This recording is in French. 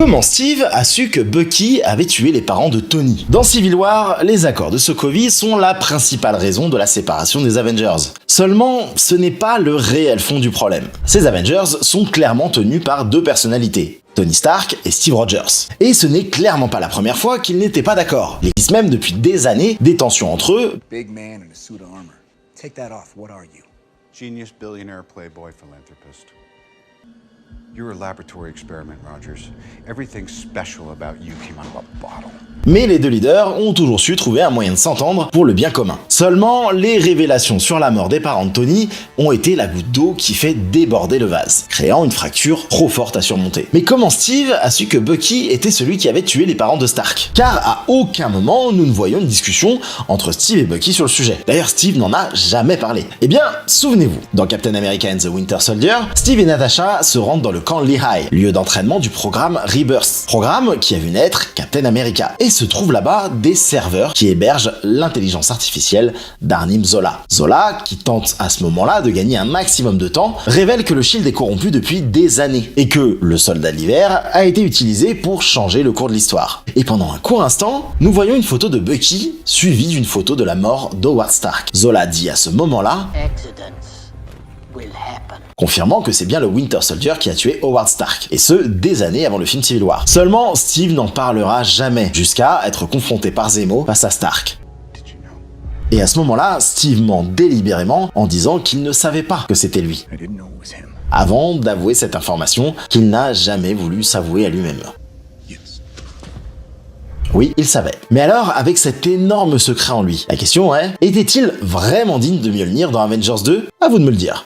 Comment Steve a su que Bucky avait tué les parents de Tony? Dans Civil War, les accords de Sokovie sont la principale raison de la séparation des Avengers. Seulement, ce n'est pas le réel fond du problème. Ces Avengers sont clairement tenus par deux personnalités, Tony Stark et Steve Rogers. Et ce n'est clairement pas la première fois qu'ils n'étaient pas d'accord. Il existe même depuis des années des tensions entre eux. Big man in a suit of armor. Take that off. What are you? Genius, billionaire, playboy, philanthropist. You're a laboratory experiment, Rogers. Everything special about you came out of a bottle. Mais les deux leaders ont toujours su trouver un moyen de s'entendre pour le bien commun. Seulement, les révélations sur la mort des parents de Tony ont été la goutte d'eau qui fait déborder le vase, créant une fracture trop forte à surmonter. Mais comment Steve a su que Bucky était celui qui avait tué les parents de Stark? Car à aucun moment nous ne voyons une discussion entre Steve et Bucky sur le sujet. D'ailleurs, Steve n'en a jamais parlé. Eh bien, souvenez-vous, dans Captain America and the Winter Soldier, Steve et Natasha se rendent dans le camp Lehigh, lieu d'entraînement du programme Rebirth, programme qui a vu naître Captain America. Et se trouvent là-bas des serveurs qui hébergent l'intelligence artificielle d'Arnim Zola. Zola, qui tente à ce moment-là de gagner un maximum de temps, révèle que le Shield est corrompu depuis des années et que le soldat de l'hiver a été utilisé pour changer le cours de l'histoire. Et pendant un court instant, nous voyons une photo de Bucky suivie d'une photo de la mort d'Howard Stark. Zola dit à ce moment-là, confirmant que c'est bien le Winter Soldier qui a tué Howard Stark, et ce, des années avant le film Civil War. Seulement, Steve n'en parlera jamais, jusqu'à être confronté par Zemo face à Stark. Et à ce moment-là, Steve ment délibérément en disant qu'il ne savait pas que c'était lui, avant d'avouer cette information qu'il n'a jamais voulu s'avouer à lui-même. Oui, il savait. Mais alors, avec cet énorme secret en lui, la question est, était-il vraiment digne de Mjolnir dans Avengers 2? À vous de me le dire.